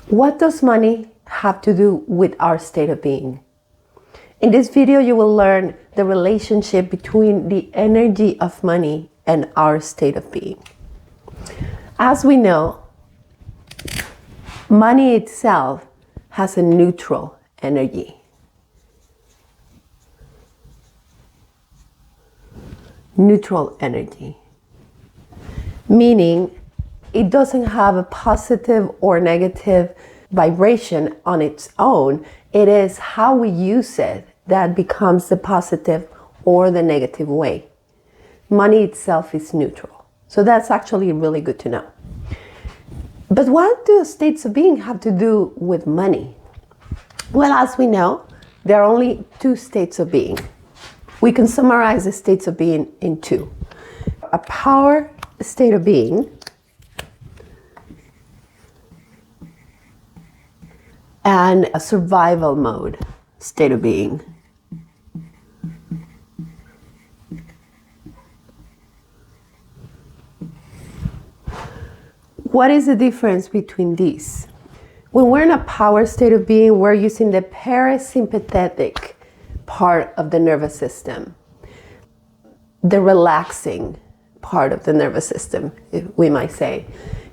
What does money have to do with our state of being? In this video, you will learn the relationship between the energy of money and our state of being. As we know, money itself has a neutral energy. Neutral energy, meaning it doesn't have a positive or negative vibration on its own. It is how we use it that becomes the positive or the negative way. Money itself is neutral. So that's actually really good to know. But what do states of being have to do with money? Well, as we know, there are only two states of being. We can summarize the states of being in two. A power state of being and a survival mode state of being. What is the difference between these? When we're in a power state of being, we're using the parasympathetic part of the nervous system, the relaxing part of the nervous system, we might say.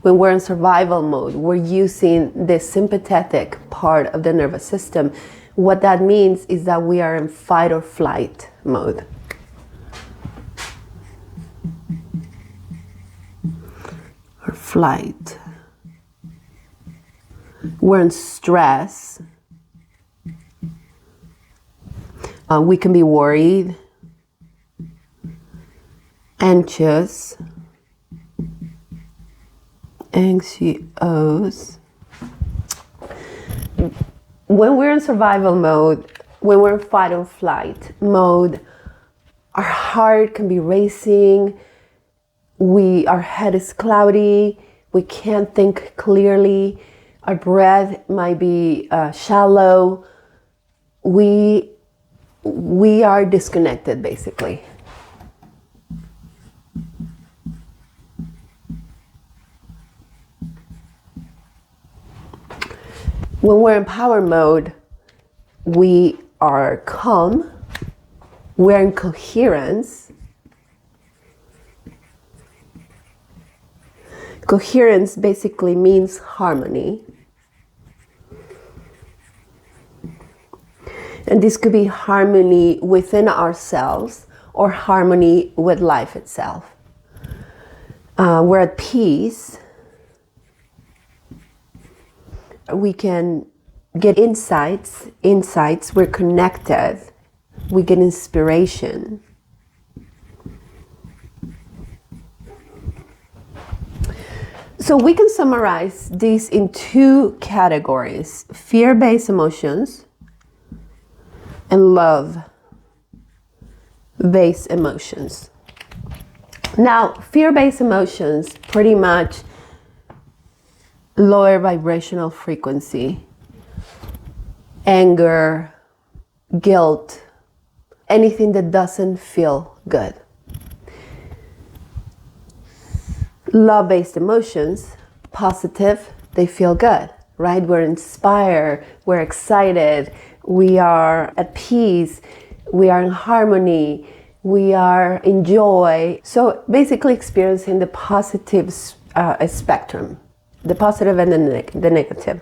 When we're in survival mode, we're using the sympathetic part of the nervous system. What that means is that we are in fight or flight mode. Or flight. We're in stress. We can be worried, anxious, anxious. When we're in survival mode, when we're in fight or flight mode, our heart can be racing, our head is cloudy, we can't think clearly, our breath might be shallow, we are disconnected basically. When we're in power mode, we are calm, we're in coherence. Coherence basically means harmony. And this could be harmony within ourselves or harmony with life itself. We're at peace. We can get insights, we're connected, we get inspiration. So we can summarize these in two categories: fear-based emotions and love-based emotions. Now, fear-based emotions pretty much lower vibrational frequency, anger, guilt, anything that doesn't feel good. Love-based emotions, positive, they feel good, right? We're inspired, we're excited, we are at peace, we are in harmony, we are in joy. So basically experiencing the positive spectrum, the positive and the negative.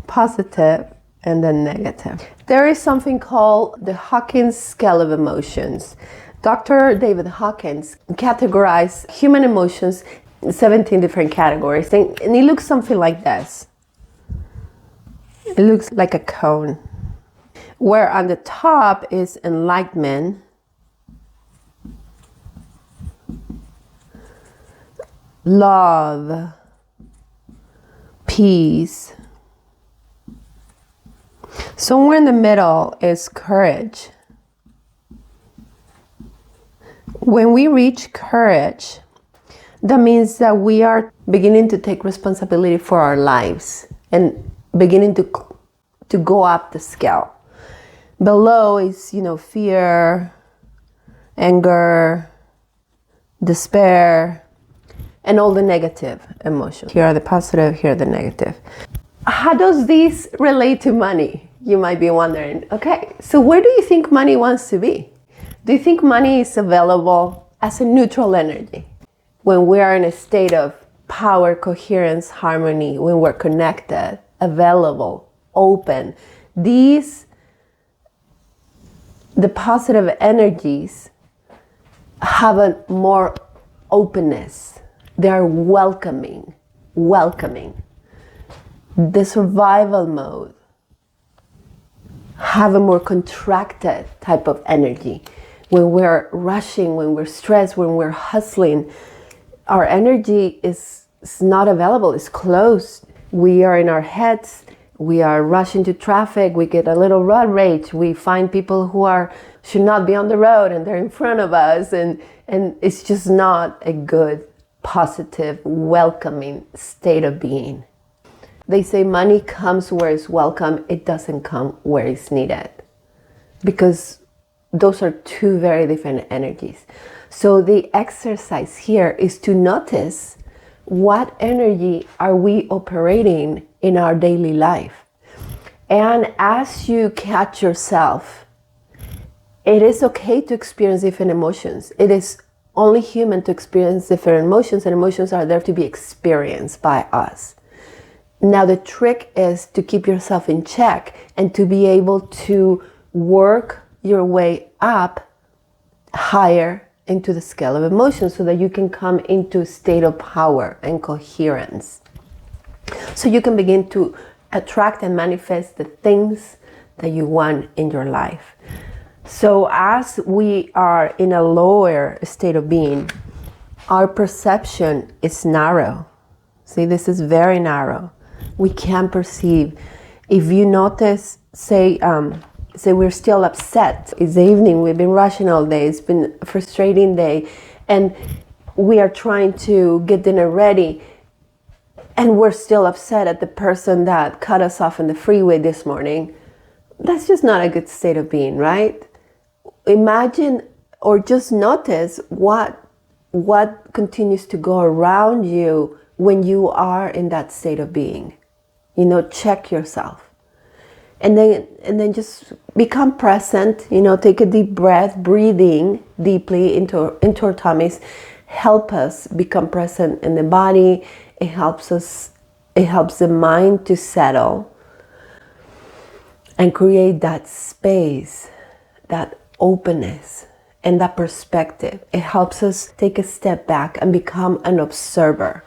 Positive and the negative. There is something called the Hawkins Scale of emotions. Dr. David Hawkins categorized human emotions in 17 different categories, and it looks something like this. It looks like a cone, where on the top is enlightenment, love, peace. Somewhere in the middle is courage. When we reach courage, that means that we are beginning to take responsibility for our lives and beginning to go up the scale. Below is, fear, anger, despair, and all the negative emotions. Here are the positive, here are the negative. how does this relate to money? You might be wondering. Okay, so where do you think money wants to be? Do you think money is available as a neutral energy? When we are in a state of power, coherence, harmony, when we're connected, available, open, the positive energies have a more openness. They are welcoming. The survival mode have a more contracted type of energy. When we're rushing, when we're stressed, when we're hustling, our energy is not available, it's closed. We are in our heads, we are rushing to traffic, we get a little road rage, we find people who should not be on the road and they're in front of us, and it's just not a good, positive, welcoming state of being. They say money comes where it's welcome, it doesn't come where it's needed. Because those are two very different energies. So the exercise here is to notice what energy are we operating in our daily life. And as you catch yourself, it is okay to experience different emotions. It is only human to experience different emotions, and emotions are there to be experienced by us. Now the trick is to keep yourself in check and to be able to work your way up higher into the scale of emotions so that you can come into a state of power and coherence. So you can begin to attract and manifest the things that you want in your life. So as we are in a lower state of being, our perception is narrow. See, this is very narrow. We can't perceive. If you notice, say we're still upset. It's the evening, we've been rushing all day, it's been a frustrating day, and we are trying to get dinner ready, and we're still upset at the person that cut us off in the freeway this morning. That's just not a good state of being, right? Imagine or just notice what continues to go around you when you are in that state of being. Check yourself. And then just become present, take a deep breath, breathing deeply into our tummies, help us become present in the body. It helps the mind to settle and create that space, that openness, and that perspective. It helps us take a step back and become an observer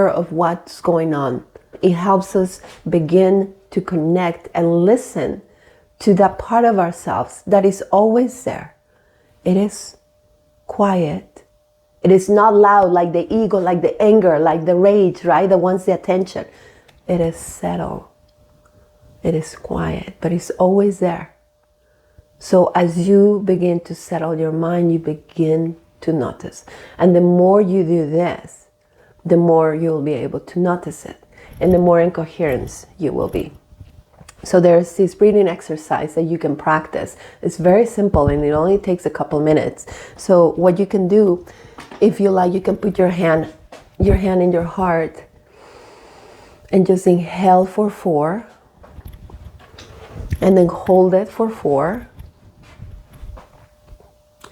of what's going on. It helps us begin to connect and listen to that part of ourselves that is always there. It is quiet. It is not loud like the ego, like the anger, like the rage, right? That wants the attention. It is settled. It is quiet, but it's always there. So as you begin to settle your mind, you begin to notice. And the more you do this, the more you'll be able to notice it. And the more in coherence you will be. So there's this breathing exercise that you can practice. It's very simple and it only takes a couple minutes. So what you can do, if you like, you can put your hand in your heart and just inhale for 4. And then hold it for 4.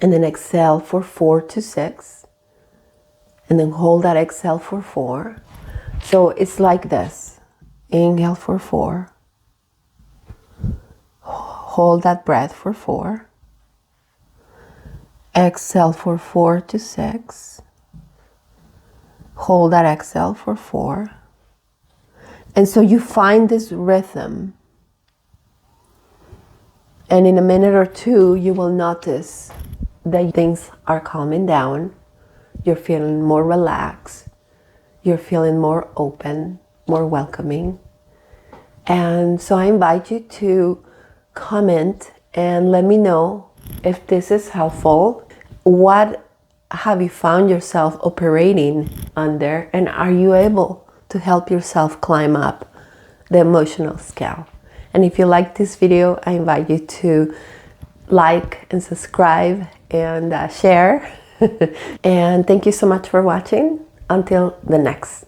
And then exhale for 4 to 6. And then hold that exhale for 4. So it's like this. Inhale for 4. Hold that breath for 4. Exhale for 4 to 6. Hold that exhale for 4. And so you find this rhythm. And in a minute or two, you will notice that things are calming down. You're feeling more relaxed. You're feeling more open, more welcoming. And so I invite you to comment and let me know if this is helpful. What have you found yourself operating under, and are you able to help yourself climb up the emotional scale? And if you like this video, I invite you to like and subscribe and share. And thank you so much for watching. Until the next.